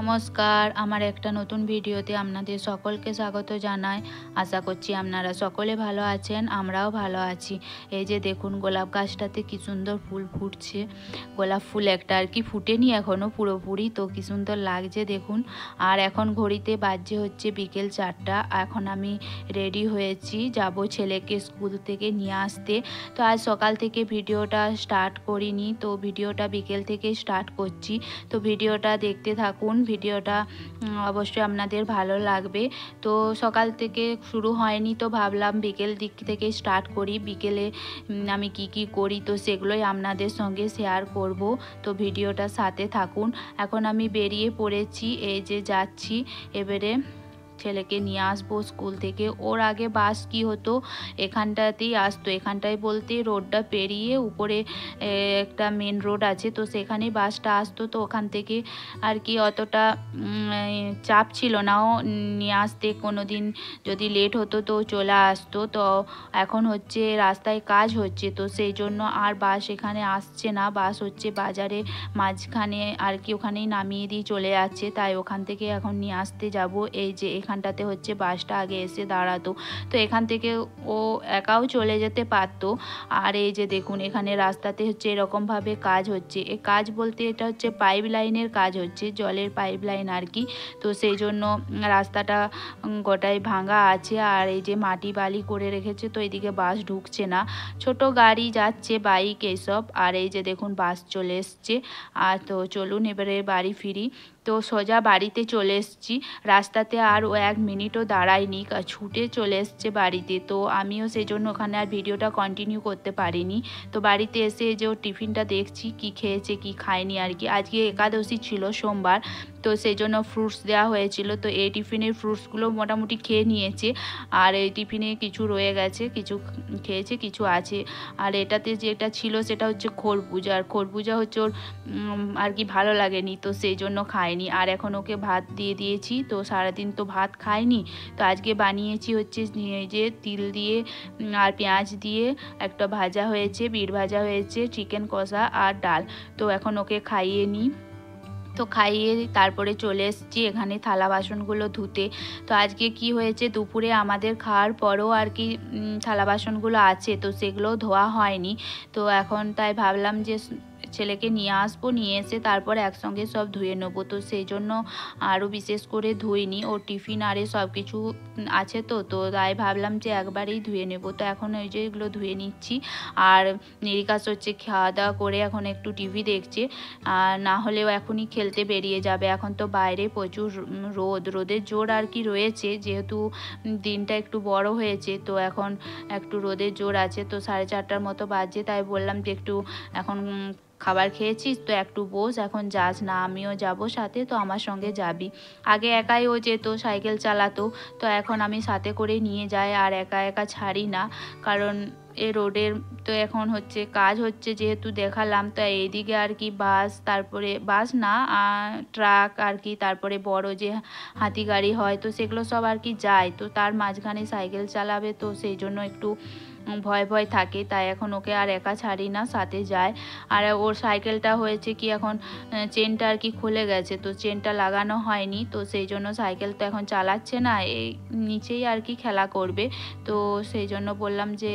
নমস্কার, আমার একটা নতুন ভিডিওতে আপনাদের সকলকে স্বাগত জানাই। আশা করছি আপনারা সকলে ভালো আছেন, আমরাও ভালো আছি। এই যে দেখুন গোলাপ গাছটাতে কি সুন্দর ফুল ফুটছে। গোলাপ ফুল একটা আর কি ফুটেনি এখনও পুরোপুরি, তো কি সুন্দর লাগছে দেখুন। আর এখন ঘড়িতে বাজছে হচ্ছে বিকেল 4টা। এখন আমি রেডি হয়েছি, যাব ছেলেকে স্কুল থেকে নিয়ে আসতে। তো আজ সকাল থেকে ভিডিওটা স্টার্ট করিনি, তো ভিডিওটা বিকেল থেকে স্টার্ট করছি। তো ভিডিওটা দেখতে থাকুন, ভিডিওটা অবশ্যই আপনাদের ভালো লাগবে। তো সকাল থেকে শুরু হয়নি, তো ভাবলাম বিকেল দিক থেকে স্টার্ট করি। বিকেলে আমি কি করি তো সেগুলোই আপনাদের সঙ্গে শেয়ার করব। তো ভিডিওটা সাথে থাকুন। এখন আমি বেরিয়ে পড়েছি, এই যে যাচ্ছি। এবারে ছেলেকে নিয়ে আসবো স্কুল থেকে। ওর আগে বাস কি হতো, এখানটাতেই আসতো। এখানটায় বলতে রোডটা পেরিয়ে উপরে একটা মেন রোড আছে, তো সেখানে বাসটা আসতো। তো ওখান থেকে আর কি অতটা চাপ ছিল না ও নিয়ে আসতে। কোনো দিন যদি লেট হতো তো চলে আসতো। তো এখন হচ্ছে রাস্তায় কাজ হচ্ছে, তো সেই জন্য আর বাস এখানে আসছে না। বাস হচ্ছে বাজারে মাঝখানে আর কি, ওখানেই নামিয়ে দিয়ে চলে যাচ্ছে। তাই ওখান থেকে এখন নিয়ে আসতে যাব। এই যে এখানটাতে হচ্ছে বাসটা আগে এসে দাঁড়াতো, তো এখান থেকে ও একাও চলে যেতে পারতো। আর এই যে দেখুন এখানে রাস্তাতে হচ্ছে এরকমভাবে কাজ হচ্ছে। এই কাজ বলতে এটা হচ্ছে পাইপ লাইনের কাজ হচ্ছে, জলের পাইপ লাইন আর কি। তো সেই জন্য রাস্তাটা গোটাই ভাঙা আছে, আর এই যে মাটি বালি করে রেখেছে, তো এদিকে বাস ঢুকছে না। ছোট গাড়ি যাচ্ছে, বাইক এইসব। আর এই যে দেখুন বাস চলে এসছে। আর তো চলুন এবারে বাড়ি ফিরি। তো সোজা বাড়িতে চলে এসেছি। রাস্তাতে আর ও 1 মিনিটও দাঁড়ায়নি, ছুটে চলে এসছে বাড়িতে। তো আমিও সেই জন্য ওখানে আর ভিডিওটা কন্টিনিউ করতে পারিনি। তো বাড়িতে এসে যে ওর টিফিনটা দেখছি কি খেয়েছে কি খায়নি আর কি। আজকে একাদশী ছিল, সোমবার, তো সেই জন্য ফ্রুটস দেওয়া হয়েছিল। তো এই টিফিনের ফ্রুটসগুলো মোটামুটি খেয়ে নিয়েছে, আর এই টিফিনে কিছু রয়ে গেছে, কিছু খেয়েছে, কিছু আছে। আর এটাতে যেটা ছিল সেটা হচ্ছে খরবুজা, আর খরবুজা হচ্ছে ওর আর কি ভালো লাগেনি, তো সেই জন্য খায়নি। আর এখন ওকে ভাত দিয়ে দিয়েছি, তো সারাদিন তো ভাত খায়নি। তো আজকে বানিয়েছি হচ্ছে যে তিল দিয়ে আর পেঁয়াজ দিয়ে একটা ভাজা হয়েছে, বিট ভাজা হয়েছে, চিকেন কষা আর ডাল। তো এখন ওকে খাইয়ে নিই। তো খাইয়ে তারপরে চলে এসেছি এখানে থালা বাসনগুলো ধুতে। তো আজকে কি হয়েছে, দুপুরে আমাদের খাওয়ার পরও আর কি থালা বাসনগুলো আছে, তো সেগুলোও ধোয়া হয়নি। তো এখন তাই ভাবলাম যে ছেলেকে নিয়ে আসবো, নিয়ে এসে তারপর একসঙ্গে সব ধুয়ে নেবো। তো সেই জন্য আরও বিশেষ করে ধুইনি, ওর টিফিন আরে সব কিছু আছে। তো তাই ভাবলাম যে একবারেই ধুয়ে নেব। তো এখন ওই যে এগুলো ধুয়ে নিচ্ছি। আর নিরিকাশ হচ্ছে খাওয়া দাওয়া করে এখন একটু টিভি দেখছে, আর না হলেও এখনই খেলতে বেরিয়ে যাবে। এখন তো বাইরে প্রচুর রোদের জোর আর কি রয়েছে, যেহেতু দিনটা একটু বড় হয়েছে, তো এখন একটু রোদের জোর আছে। তো 4:30টার মতো বাজছে, তাই বললাম যে একটু এখন খাবার খেয়েছিস তো একটু বস, এখন যাস না, আমিও যাব সাথে, তো আমার সঙ্গে যাবি। আগে একাই ও যেত, সাইকেল চালাতো, তো এখন আমি সাথে করে নিয়ে যাই, আর একা একা ছাড়ি না। কারণ এ রোডের তো এখন হচ্ছে কাজ হচ্ছে যেহেতু দেখালাম, তো এইদিকে আর কি বাস, তারপরে বাস না ট্রাক আর কি, তারপরে বড় যে হাতি গাড়ি হয়, তো সেগুলো সব আর কি যায়। তো তার মাঝখানে সাইকেল চালাবে, তো সেই জন্য একটু ভয় ভয় থাকে। তাই এখন ওকে আর একা ছাড়ি না, সাথে যায়। আর ওর সাইকেলটা হয়েছে কি এখন চেনটা আর কি খুলে গেছে, তো চেনটা লাগানো হয়নি, তো সেই জন্য সাইকেল তো এখন চালাচ্ছে না, এই নিচেই আর কি খেলা করবে। তো সেই জন্য বললাম যে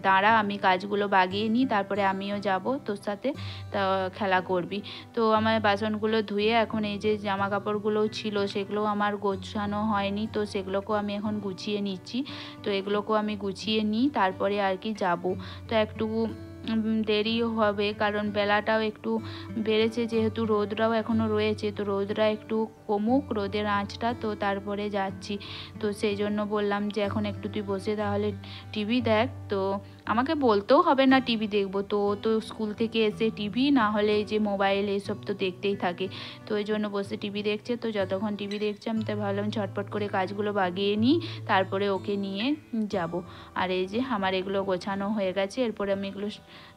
দাঁড়া, আমি কাজগুলো বাগিয়ে নিই, তারপরে আমিও যাব তোর সাথে, তা খেলা করবি। তো আমার বাসনগুলো ধুয়ে এখন এই যে জামা কাপড়গুলোও ছিল সেগুলোও আমার গোছানো হয়নি, তো সেগুলোকেও আমি এখন গুছিয়ে নিচ্ছি। তো এগুলোকেও আমি গুছিয়ে নিই, তারপরে আর কি যাব। তো একটু দেরিও হবে, কারণ বেলাটাও একটু বেড়েছে, যেহেতু রোদটাও এখনও রয়েছে। তো রোদটা একটু কমুক, রোদের আঁচটা, তো তারপরে যাচ্ছি। তো সেই জন্য বললাম যে এখন একটু তুই বসে তাহলে টিভি দেখ। তো আমাকে বলতেও হবে না টিভি দেখবো, তো স্কুল থেকে এসে টিভি না হলে এই যে মোবাইল এসব তো দেখতেই থাকে। তো ওই জন্য বসে টিভি দেখছে। তো যতক্ষণ টিভি দেখছে আমি তাই ভাবলাম ঝটপট করে কাজগুলো বাগিয়ে নিই, তারপরে ওকে নিয়ে যাব। আর এই যে আমার এগুলো গোছানো হয়ে গেছে, এরপরে আমি এগুলো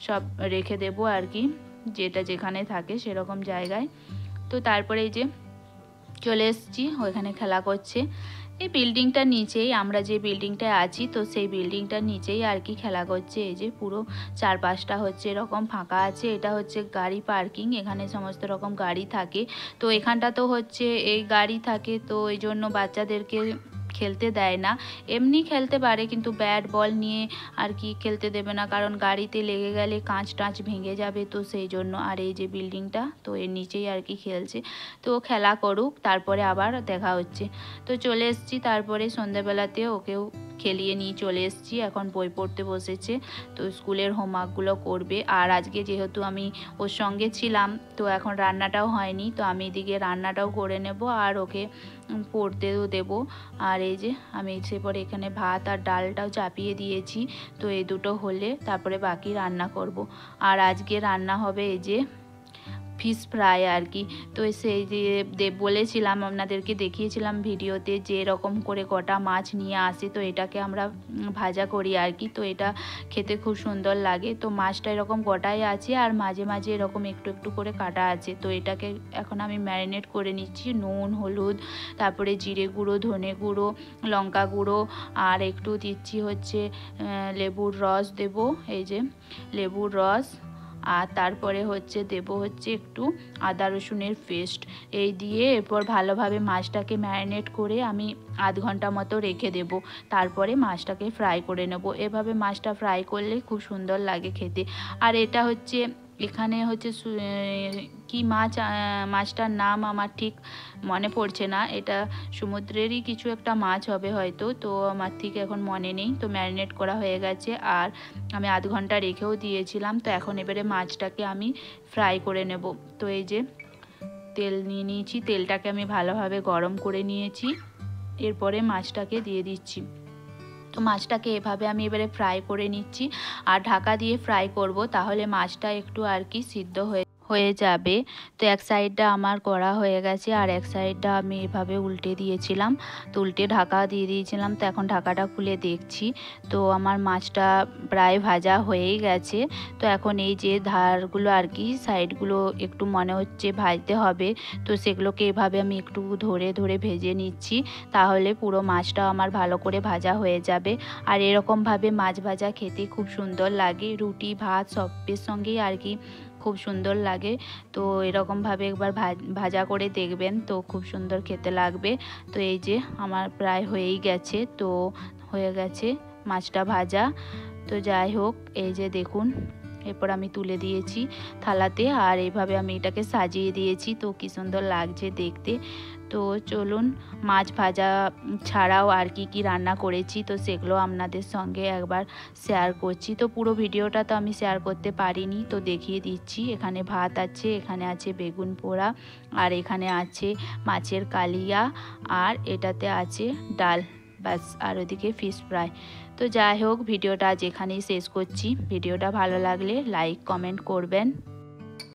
সব রেখে দেবো আর কি, যেটা যেখানে থাকে সেরকম জায়গায়। তো তারপরে এই যে চলে এসেছি, ওইখানে খেলা করছে। এই বিল্ডিংটার নিচেই আমরা যে বিল্ডিংটায় আছি তো সেই বিল্ডিংটার নিচেই আর কি খেলা করছে। এই যে পুরো চারপাশটা হচ্ছে এরকম ফাঁকা আছে, এটা হচ্ছে গাড়ি পার্কিং, এখানে সমস্ত রকম গাড়ি থাকে। তো এখানটা তো হচ্ছে এই গাড়ি থাকে, তো এই জন্য বাচ্চাদেরকে খেলতে দেয় না। এমনি খেলতে পারে কিন্তু ব্যাট বল নিয়ে আর কি খেলতে দেবে না, কারণ গাড়িতে লেগে গেলে কাঁচ টাঁচ ভেঙে যাবে, তো সেই জন্য। আর এই যে বিল্ডিংটা, তো এর নিচেই আর কি খেলছে। তো খেলা করুক, তারপরে আবার দেখা হচ্ছে। তো চলে এসেছি, তারপরে সন্ধ্যাবেলাতে ওকেও খেলিয়ে নিয়ে চলে এসেছি। এখন বই পড়তে বসেছে, তো স্কুলের হোমওয়ার্কগুলো করবে। আর আজকে যেহেতু আমি ওর সঙ্গে ছিলাম, তো এখন রান্নাটাও হয়নি, তো আমি এদিকে রান্নাটাও করে নেব আর ওকে পড়তেও দেব। আর এই যে আমি পরে এখানে ভাত আর ডালটাও চাপিয়ে দিয়েছি, তো এই দুটো হলে তারপরে বাকি রান্না করব। আর আজকে রান্না হবে এই যে ফিশ ফ্রাই আর কি। তো সেই যে বলেছিলাম আপনাদেরকে, দেখিয়েছিলাম ভিডিওতে যে এরকম করে গোটা মাছ নিয়ে আসে, তো এটাকে আমরা ভাজা করি আর কি। তো এটা খেতে খুব সুন্দর লাগে। তো মাছটা এরকম গোটাই আছে আর মাঝে মাঝে এরকম একটু একটু করে কাটা আছে। তো এটাকে এখন আমি ম্যারিনেট করে নিচ্ছি, নুন হলুদ, তারপরে জিরে গুঁড়ো, ধনে গুঁড়ো, লঙ্কা গুঁড়ো, আর একটু দিচ্ছি হচ্ছে লেবুর রস দেব, এই যে লেবুর রস। আর তারপরে হচ্ছে দেব হচ্ছে একটু আদা রসুনের পেস্ট, এই দিয়ে এরপর ভালোভাবে মাছটাকে ম্যারিনেট করে আমি আধ ঘন্টা মতো রেখে দেব। তারপরে মাছটাকে ফ্রাই করে নেব। এভাবে মাছটা ফ্রাই করলে খুব সুন্দর লাগে খেতে। আর এটা হচ্ছে এখানে হচ্ছে কি মাছ, মাছটার নাম আমার ঠিক মনে পড়ছে না, এটা সমুদ্রেরই কিছু একটা মাছ হবে হয়তো, তো আমার ঠিক এখন মনে নেই। তো ম্যারিনেট করা হয়ে গেছে আর আমি আধ ঘন্টা রেখেও দিয়েছিলাম। তো এখন এবারে মাছটাকে আমি ফ্রাই করে নেব। তো এই যে তেল নিয়ে নিয়েছি, তেলটাকে আমি ভালোভাবে গরম করে নিয়েছি, এরপরে মাছটাকে দিয়ে দিচ্ছি। তো মাছটাকে এভাবে আমি এবারে ফ্রাই করে নিচ্ছি আর ঢাকা দিয়ে ফ্রাই করব, তাহলে মাছটা একটু আর কি সিদ্ধ হয়ে যাবে। তো এক সাইডটা আমার করা হয়ে গেছে আর এক সাইডটা আমি এভাবে উল্টে দিয়েছিলাম, তো উল্টে ঢাকা দিয়ে দিয়েছিলাম। তো এখন ঢাকাটা খুলে দেখছি, তো আমার মাছটা প্রায় ভাজা হয়েই গেছে। তো এখন এই যে ধারগুলো আর কি সাইডগুলো একটু মনে হচ্ছে ভাজতে হবে, তো সেগুলোকে এভাবে আমি একটু ধরে ধরে ভেজে নিচ্ছি, তাহলে পুরো মাছটা আমার ভালো করে ভাজা হয়ে যাবে। আর এরকমভাবে মাছ ভাজা খেতে খুব সুন্দর লাগে, রুটি ভাত সবের সঙ্গেই আর কি খুব সুন্দর লাগে। তো এরকমভাবে একবার ভাজা করে দেখবেন, তো খুব সুন্দর খেতে লাগবে। তো এই যে আমার প্রায় হয়েই গেছে, তো হয়ে গেছে মাছটা ভাজা। তো যাই হোক, এই যে দেখুন, এরপর আমি তুলে দিয়েছি থালাতে আর এইভাবে আমি এটাকে সাজিয়ে দিয়েছি, তো কি সুন্দর লাগছে দেখতে। তো চলুন, মাছ ভাজা ছাড়াও আর কি রান্না করেছি, তো সেগুলো আপনাদের সঙ্গে একবার শেয়ার করছি। তো পুরো ভিডিওটা তো আমি শেয়ার করতে পারিনি, তো দেখিয়ে দিচ্ছি। এখানে ভাত আছে, এখানে আছে বেগুন পোড়া, আর এখানে আছে মাছের কালিয়া, আর এটাতে আছে ডাল, ব্যাস, আর ওদিকে ফিশ ফ্রাই। তো যাই হোক, ভিডিওটা আজ এখানেই শেষ করছি। ভিডিওটা ভালো লাগলে লাইক কমেন্ট করবেন।